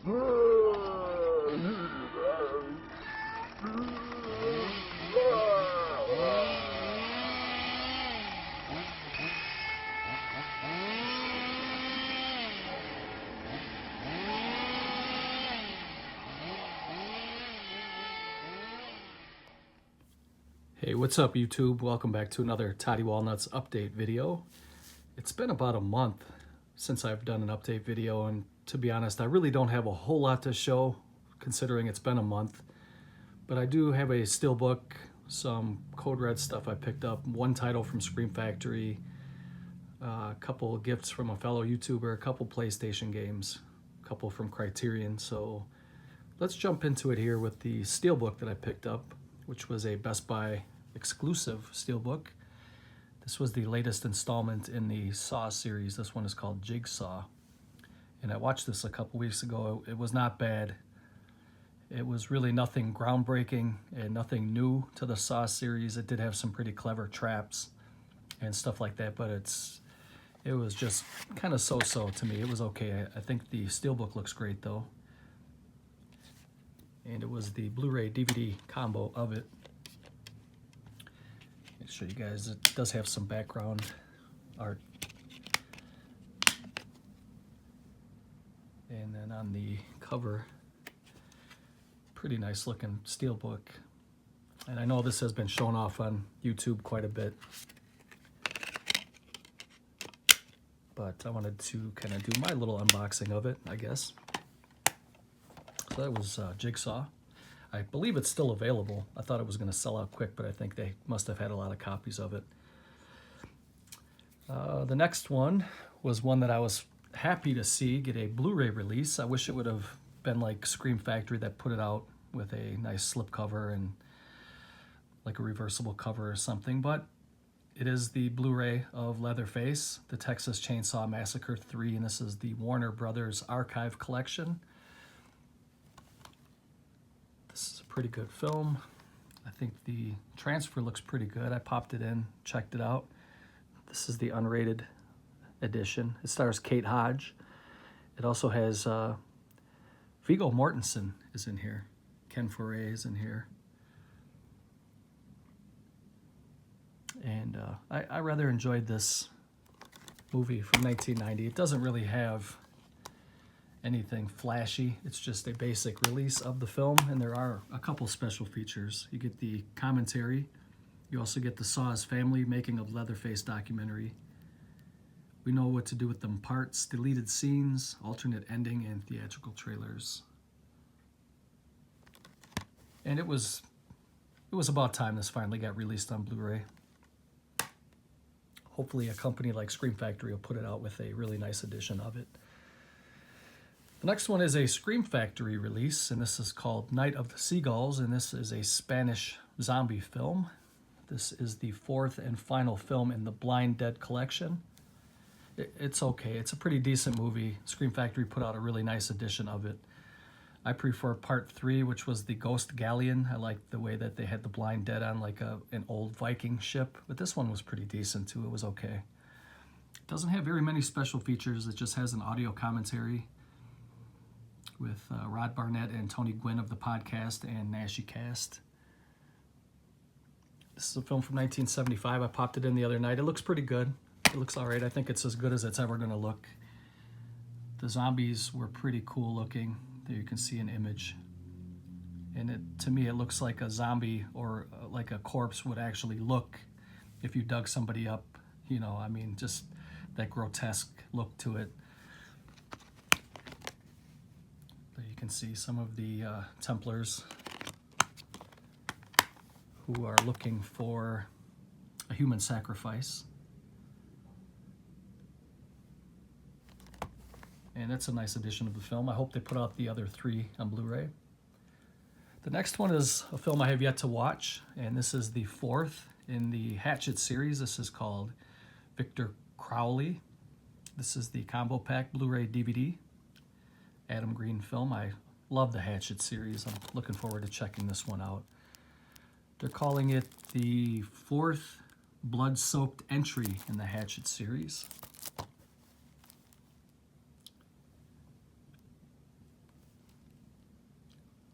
Hey, what's up YouTube? Welcome back to another Toddy Walnuts update video. It's been about a month since I've done an update video, and to be honest, I really don't have a whole lot to show considering it's been a month. But I do have a Steelbook, some Code Red stuff I picked up, one title from Scream Factory, a couple gifts from a fellow YouTuber, a couple PlayStation games, a couple from Criterion. So let's jump into it here with the Steelbook that I picked up, which was a Best Buy exclusive Steelbook. This was the latest installment in the Saw series. This one is called Jigsaw. And I watched this a couple weeks ago. It was not bad. It was really nothing groundbreaking and nothing new to the Saw series. It did have some pretty clever traps and stuff like that, but it was just kind of so-so to me. It was okay. I think the Steelbook looks great though. And it was the Blu-ray DVD combo of it. I'll show you guys, it does have some background art. And then on the cover, pretty nice looking Steelbook. And I know this has been shown off on YouTube quite a bit, but I wanted to kind of do my little unboxing of it, I guess. So that was Jigsaw. I believe it's still available. I thought it was going to sell out quick, but I think they must have had a lot of copies of it. The next one was one that I was happy to see get a Blu-ray release. I wish it would have been like Scream Factory that put it out with a nice slipcover and like a reversible cover or something, but it is the Blu-ray of Leatherface, the Texas Chainsaw Massacre 3, and this is the Warner Brothers Archive Collection. This is a pretty good film. I think the transfer looks pretty good. I popped it in, checked it out. This is the unrated edition. It stars Kate Hodge. It also has Viggo Mortensen is in here. Ken Foree is in here. And I rather enjoyed this movie from 1990. It doesn't really have anything flashy. It's just a basic release of the film, and there are a couple special features. You get the commentary. You also get the Saw's family making of Leatherface documentary. We know what to do with them parts, deleted scenes, alternate ending, and theatrical trailers. And it was about time this finally got released on Blu-ray. Hopefully a company like Scream Factory will put it out with a really nice edition of it. The next one is a Scream Factory release, and this is called Night of the Seagulls, and this is a Spanish zombie film. This is the fourth and final film in the Blind Dead collection. It's okay. It's a pretty decent movie. Scream Factory put out a really nice edition of it. I prefer part 3, which was the Ghost Galleon. I liked the way that they had the Blind Dead on like an old Viking ship, but this one was pretty decent too. It was okay. It doesn't have very many special features. It just has an audio commentary with Rod Barnett and Tony Gwynn of the podcast and NashyCast. This is a film from 1975. I popped it in the other night. It looks pretty good. It looks all right. I think it's as good as it's ever going to look. The zombies were pretty cool looking. There you can see an image. And to me, it looks like a zombie or like a corpse would actually look if you dug somebody up. You know, I mean, just that grotesque look to it. You can see some of the Templars who are looking for a human sacrifice. And that's a nice edition of the film. I hope they put out the other 3 on Blu-ray. The next one is a film I have yet to watch, and this is the 4th in the Hatchet series. This is called Victor Crowley. This is the combo pack Blu-ray DVD. Adam Green film. I love the Hatchet series. I'm looking forward to checking this one out. They're calling it the 4th blood-soaked entry in the Hatchet series.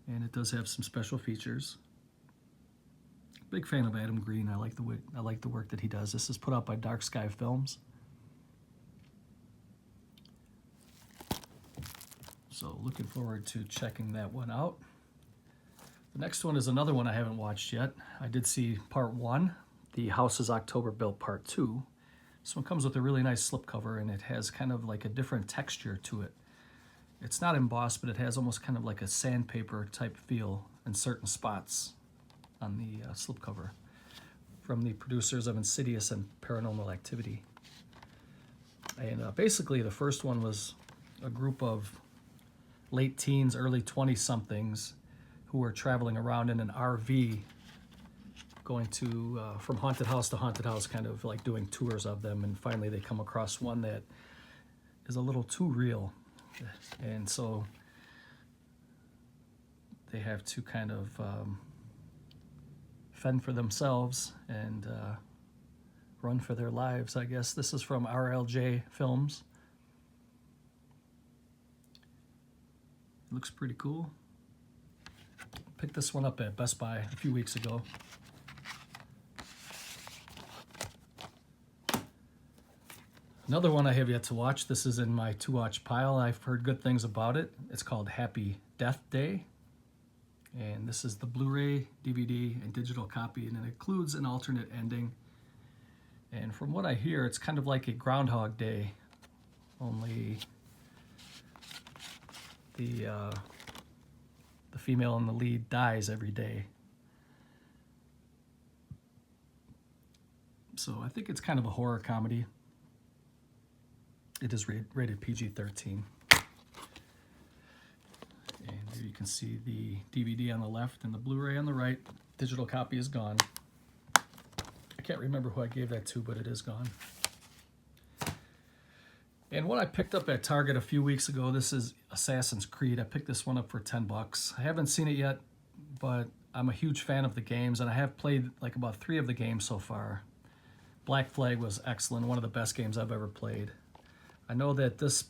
And it does have some special features. Big fan of Adam Green. I like the work that he does. This is put out by Dark Sky Films. So looking forward to checking that one out. The next one is another one I haven't watched yet. I did see part 1, The House is October Built part 2. This one comes with a really nice slipcover, and it has kind of like a different texture to it. It's not embossed, but it has almost kind of like a sandpaper type feel in certain spots on the slipcover, from the producers of Insidious and Paranormal Activity. And basically the first one was a group of late teens, early 20-somethings who were traveling around in an RV, going to from haunted house to haunted house, kind of like doing tours of them, and finally they come across one that is a little too real, and so they have to kind of fend for themselves and run for their lives, I guess. This is from RLJ Films. It looks pretty cool. Picked this one up at Best Buy a few weeks ago. Another one I have yet to watch. This is in my to-watch pile. I've heard good things about it. It's called Happy Death Day. And this is the Blu-ray, DVD, and digital copy, and it includes an alternate ending. And from what I hear, it's kind of like a Groundhog Day, only the female in the lead dies every day. So I think it's kind of a horror comedy. It is rated PG-13. And there you can see the DVD on the left and the Blu-ray on the right. Digital copy is gone. I can't remember who I gave that to, but it is gone. And what I picked up at Target a few weeks ago, this is Assassin's Creed. I picked this one up for $10. I haven't seen it yet, but I'm a huge fan of the games, and I have played like about 3 of the games so far. Black Flag was excellent, one of the best games I've ever played. I know that this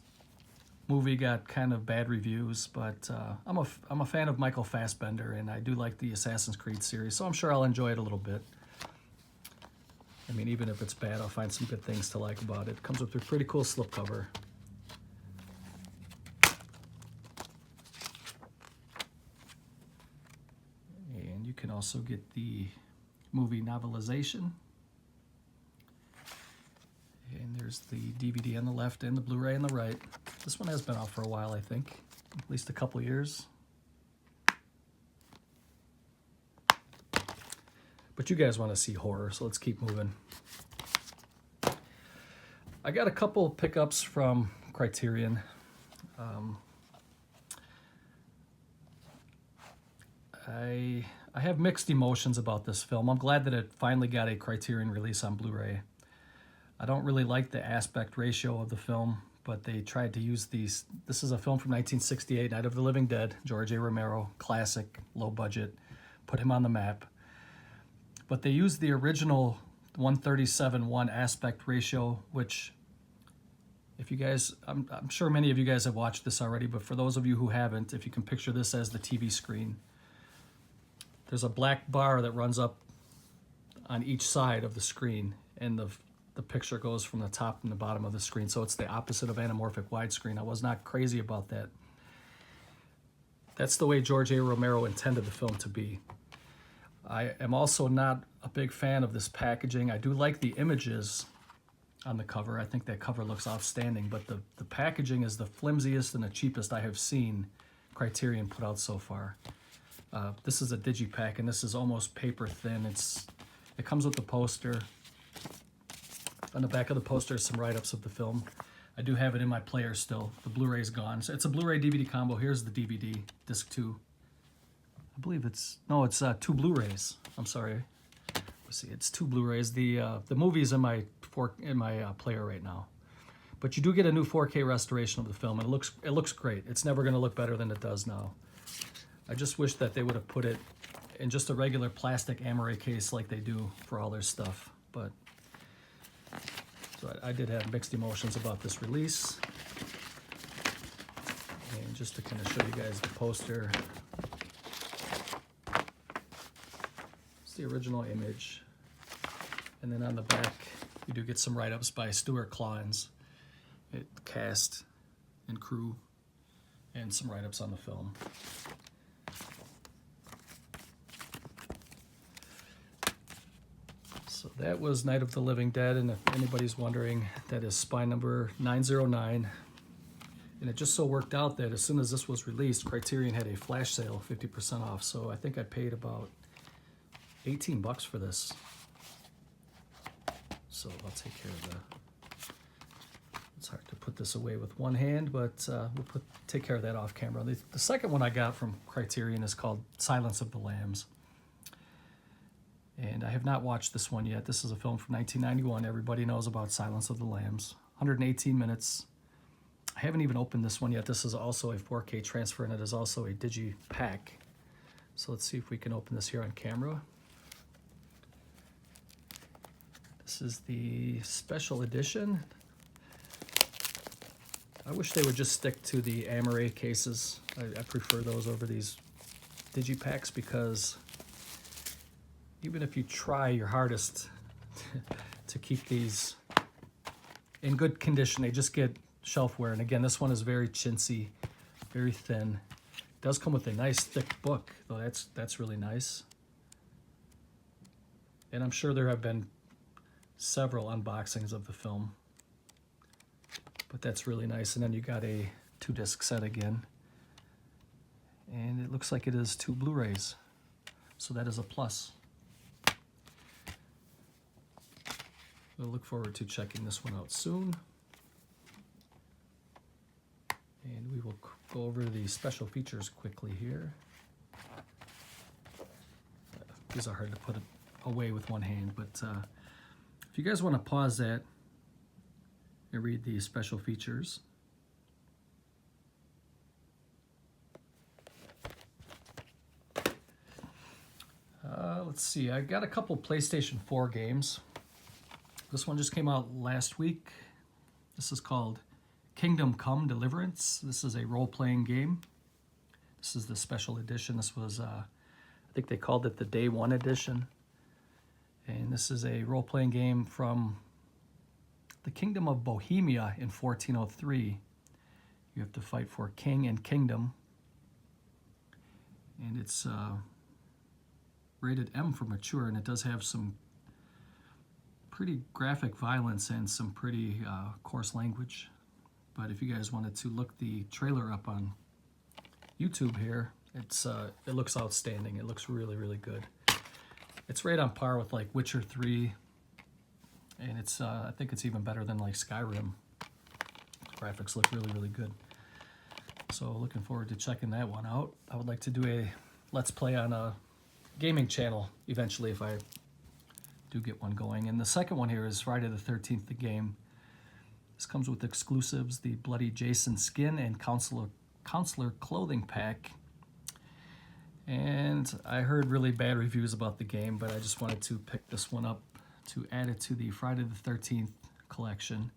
movie got kind of bad reviews, but I'm a fan of Michael Fassbender, and I do like the Assassin's Creed series, so I'm sure I'll enjoy it a little bit. I mean, even if it's bad, I'll find some good things to like about it. It comes with a pretty cool slipcover. And you can also get the movie novelization. And there's the DVD on the left and the Blu-ray on the right. This one has been out for a while, I think. At least a couple years. But you guys want to see horror, so let's keep moving. I got a couple pickups from Criterion. I have mixed emotions about this film. I'm glad that it finally got a Criterion release on Blu-ray. I don't really like the aspect ratio of the film, but they tried to use these. This is a film from 1968, Night of the Living Dead, George A. Romero, classic, low budget, put him on the map. But they used the original 1:37:1 aspect ratio, which, if you guys, I'm sure many of you guys have watched this already, but for those of you who haven't, if you can picture this as the TV screen, there's a black bar that runs up on each side of the screen, and the picture goes from the top and the bottom of the screen, so it's the opposite of anamorphic widescreen. I was not crazy about that. That's the way George A. Romero intended the film to be. I am also not a big fan of this packaging. I do like the images on the cover. I think that cover looks outstanding, but the packaging is the flimsiest and the cheapest I have seen Criterion put out so far. This is a digipack, and this is almost paper thin. It comes with the poster. On the back of the poster is some write-ups of the film. I do have it in my player still. The Blu-ray's gone. So it's a Blu-ray DVD combo. Here's the DVD, disc 2. I believe it's 2 Blu-rays. I'm sorry. Let's see, it's 2 Blu-rays. The movie's in my player right now, but you do get a new 4K restoration of the film, and it looks great. It's never going to look better than it does now. I just wish that they would have put it in just a regular plastic Amaray case like they do for all their stuff. But so I did have mixed emotions about this release. And just to kind of show you guys the poster. the original image. And then on the back, you do get some write-ups by Stuart Klein's cast and crew, and some write-ups on the film. So that was Night of the Living Dead, and if anybody's wondering, that is spine number 909. And it just so worked out that as soon as this was released, Criterion had a flash sale, 50% off. So I think I paid about 18 bucks for this. So I'll take care of the... It's hard to put this away with one hand, but we'll take care of that off camera. The second one I got from Criterion is called Silence of the Lambs. And I have not watched this one yet. This is a film from 1991. Everybody knows about Silence of the Lambs. 118 minutes. I haven't even opened this one yet. This is also a 4K transfer, and it is also a digipack. So let's see if we can open this here on camera. This is the special edition. I wish they would just stick to the Amaray cases. I prefer those over these digipacks, because even if you try your hardest to keep these in good condition, they just get shelf wear. And again, this one is very chintzy, very thin. It does come with a nice thick book, though. That's really nice. And I'm sure there have been several unboxings of the film, but that's really nice. And then you got a 2-disc set again, and it looks like it is 2 Blu-rays, so that is a plus. We'll look forward to checking this one out soon. And we will go over the special features quickly here. These are hard to put away with one hand, but if you guys want to pause that and read the special features. Let's see, I got a couple PlayStation 4 games. This one just came out last week. This is called Kingdom Come Deliverance. This is a role-playing game. This is the special edition. This was, I think they called it the Day 1 edition. And this is a role-playing game from the Kingdom of Bohemia in 1403. You have to fight for king and kingdom. And it's rated M for mature, and it does have some pretty graphic violence and some pretty coarse language. But if you guys wanted to look the trailer up on YouTube here, it looks outstanding. It looks really, really good. It's right on par with like Witcher 3, and it's I think it's even better than like Skyrim. Graphics look really, really good. So looking forward to checking that one out. I would like to do a Let's Play on a gaming channel eventually if I do get one going. And the second one here is Friday the 13th, the game. This comes with exclusives, the Bloody Jason skin and counselor clothing pack. And I heard really bad reviews about the game, but I just wanted to pick this one up to add it to the Friday the 13th collection.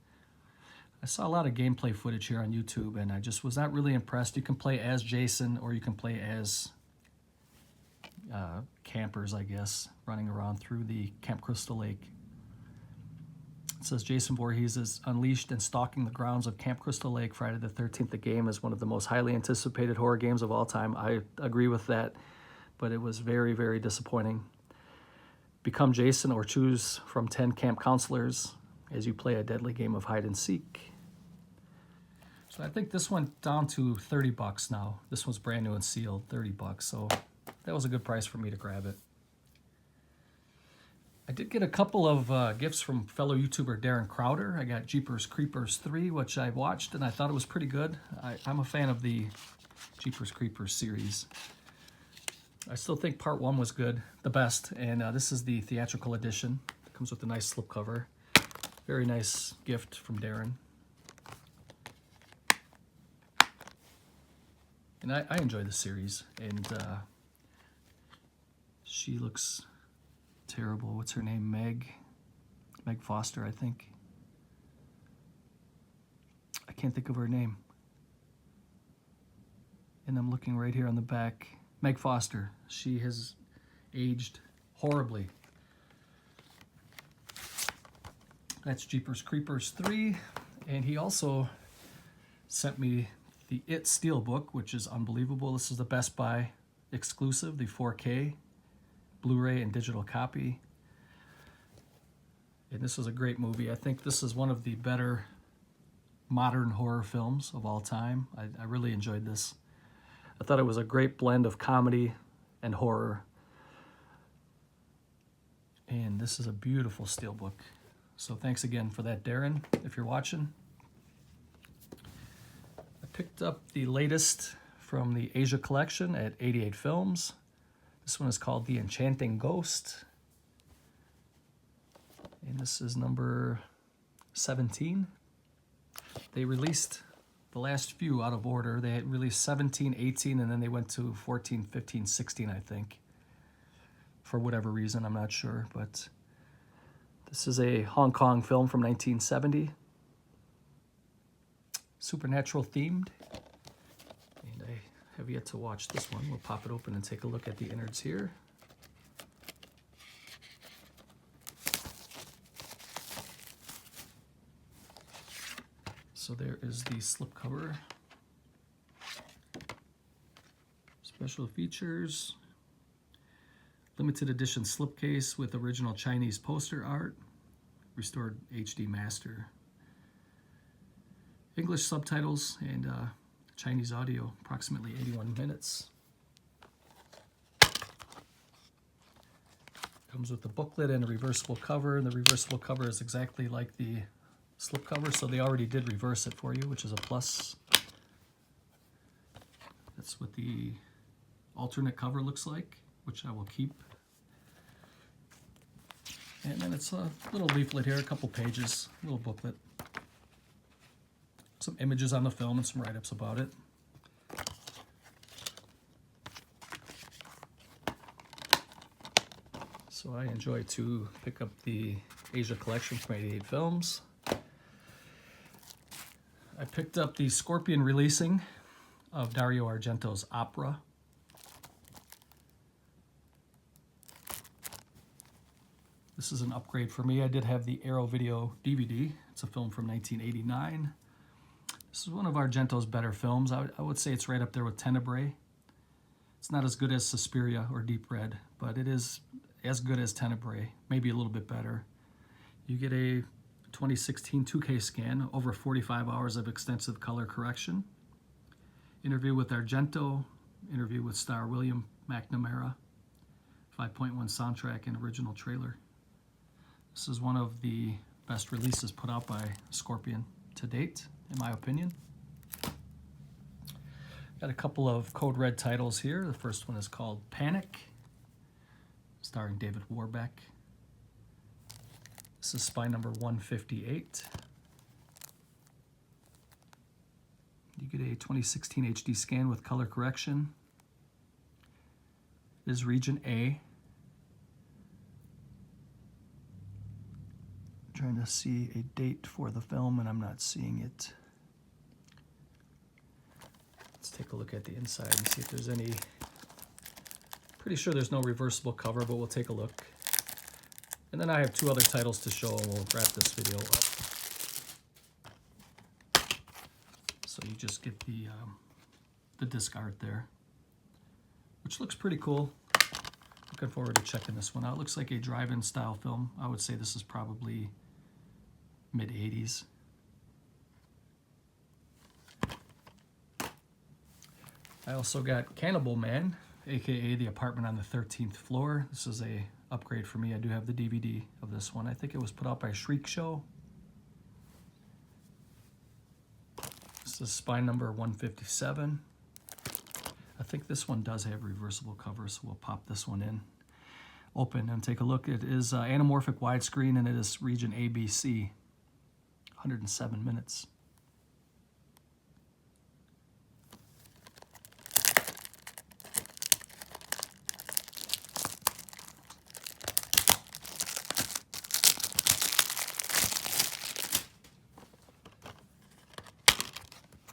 I saw a lot of gameplay footage here on YouTube, and I just was not really impressed. You can play as Jason, or you can play as campers, I guess, running around through the Camp Crystal Lake. It says Jason Voorhees is unleashed and stalking the grounds of Camp Crystal Lake. Friday the 13th, the game is one of the most highly anticipated horror games of all time. I agree with that, but it was very, very disappointing. Become Jason or choose from 10 camp counselors as you play a deadly game of hide and seek. So I think this went down to 30 bucks now. This one's brand new and sealed, 30 bucks. So that was a good price for me to grab it. I did get a couple of gifts from fellow YouTuber Darren Crowder. I got Jeepers Creepers 3, which I watched, and I thought it was pretty good. I'm a fan of the Jeepers Creepers series. I still think part 1 was good, the best, and this is the theatrical edition. It comes with a nice slipcover. Very nice gift from Darren. And I enjoy the series, and she looks terrible. What's her name? Meg Foster, I think. I can't think of her name. And I'm looking right here on the back. Meg Foster. She has aged horribly. That's Jeepers Creepers 3. And he also sent me the It Steelbook, which is unbelievable. This is the Best Buy exclusive, the 4K Blu-ray and digital copy. And this is a great movie. I think this is one of the better modern horror films of all time. I really enjoyed this. I thought it was a great blend of comedy and horror. And this is a beautiful steelbook. So thanks again for that, Darren, if you're watching. I picked up the latest from the Asia collection at 88 Films. This one is called The Enchanting Ghost. And this is number 17. They released the last few out of order. They had released 17, 18, and then they went to 14, 15, 16, I think. For whatever reason, I'm not sure, but this is a Hong Kong film from 1970. Supernatural themed. And I have yet to watch this one. We'll pop it open and take a look at the innards here. So there is the slipcover. Special features. Limited edition slipcase with original Chinese poster art. Restored HD master. English subtitles and Chinese audio, approximately 81 minutes. Comes with the booklet and a reversible cover. And the reversible cover is exactly like the slipcover, so they already did reverse it for you, which is a plus. That's what the alternate cover looks like, which I will keep. And then it's a little leaflet here, a couple pages, a little booklet. Some images on the film and some write-ups about it. So I enjoy to pick up the Asia collection from 88 Films. I picked up the Scorpion releasing of Dario Argento's Opera. This is an upgrade for me. I did have the Arrow Video DVD. It's a film from 1989. This is one of Argento's better films. I would say it's right up there with Tenebrae. It's not as good as Suspiria or Deep Red, but it is as good as Tenebrae, maybe a little bit better. You get a 2016 2K scan, over 45 hours of extensive color correction. Interview with Argento, interview with star William McNamara, 5.1 soundtrack and original trailer. This is one of the best releases put out by Scorpion to date, in my opinion. Got a couple of Code Red titles here. The first one is called Panic, starring David Warbeck. This is spy number 158. You get a 2016 HD scan with color correction. It is region A. I'm trying to see a date for the film and I'm not seeing it. Let's take a look at the inside and see if there's any. Pretty sure there's no reversible cover, but we'll take a look. And then I have two other titles to show and we'll wrap this video up. So you just get the disc art there, which looks pretty cool. Looking forward to checking this one out. Looks like a drive-in style film. I would say this is probably mid-80s. I also got Cannibal Man, aka The Apartment on the 13th Floor. This is a upgrade for me. I do have the DVD of this one. I think it was put out by Shriek Show. This is spine number 157. I think this one does have reversible cover, so we'll pop this one in. Open and take a look. It is anamorphic widescreen and it is region ABC. 107 minutes.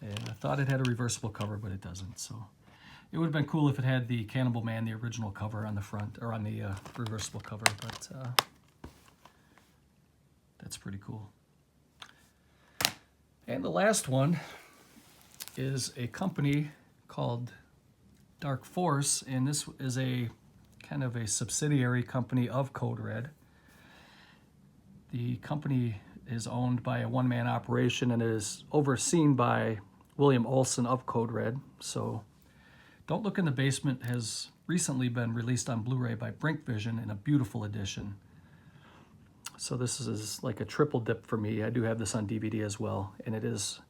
And I thought it had a reversible cover, but it doesn't. So It would have been cool if it had the Cannibal Man, the original cover on the front, or on the reversible cover, but that's pretty cool. And the last one is a company called Dark Force, and this is a kind of a subsidiary company of Code Red. The company is owned by a one-man operation and is overseen by William Olson of Code Red. So Don't Look in the Basement has recently been released on Blu-ray by Brink Vision in a beautiful edition. So this is like a triple dip for me. I do have this on DVD as well, and it is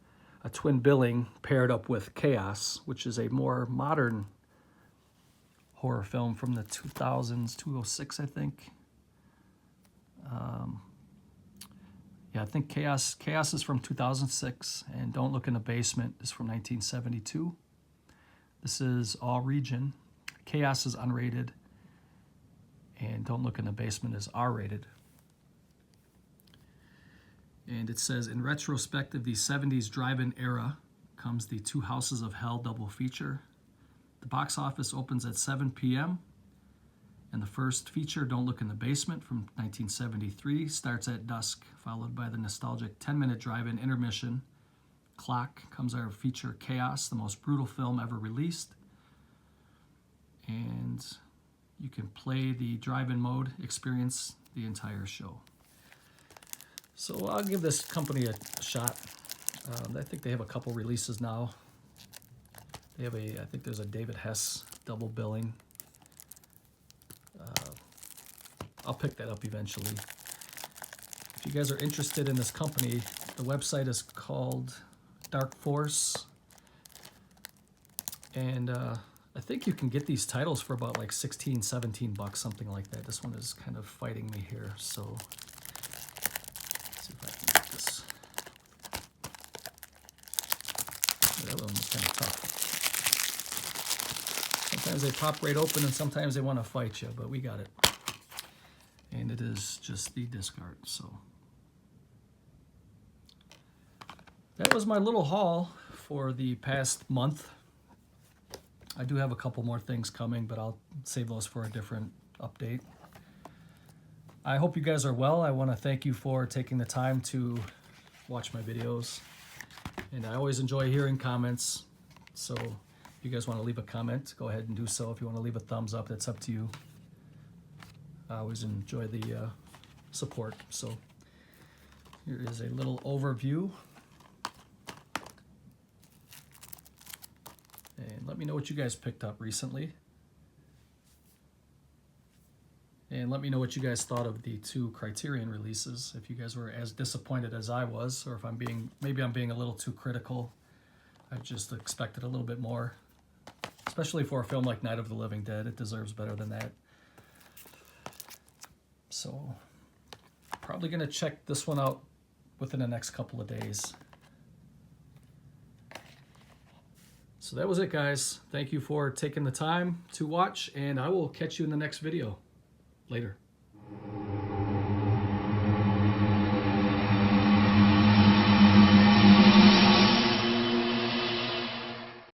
a twin billing paired up with Chaos, which is a more modern horror film from the 2000s, 2006, I think. Yeah, I think Chaos is from 2006, and Don't Look in the Basement is from 1972. This is all region. Chaos is unrated, and Don't Look in the Basement is R-rated. And it says, in retrospect of the 70s drive-in era comes the Two Houses of Hell double feature. The box office opens at 7 p.m. And the first feature, Don't Look in the Basement, from 1973, starts at dusk, followed by the nostalgic 10-minute drive-in intermission. Clock comes our feature, Chaos, the most brutal film ever released. And you can play the drive-in mode, experience the entire show. So I'll give this company a shot. I think they have a couple releases now. They have I think there's a David Hess double billing. I'll pick that up eventually. If you guys are interested in this company, the website is called Dark Force. And I think you can get these titles for about like 16, 17 bucks, something like that. This one is kind of fighting me here, so let's see if I can get this. That one was kind of tough. Sometimes they pop right open and sometimes they want to fight you, but we got it. And it is just the disc art, so. That was my little haul for the past month. I do have a couple more things coming, but I'll save those for a different update. I hope you guys are well. I want to thank you for taking the time to watch my videos. And I always enjoy hearing comments. So if you guys want to leave a comment, go ahead and do so. If you want to leave a thumbs up, that's up to you. I always enjoy the support. So here is a little overview. And let me know what you guys picked up recently. And let me know what you guys thought of the 2 Criterion releases. If you guys were as disappointed as I was, or if maybe I'm being a little too critical. I just expected a little bit more. Especially for a film like Night of the Living Dead, it deserves better than that. So, probably going to check this one out within the next couple of days. So that was it, guys. Thank you for taking the time to watch, and I will catch you in the next video. Later.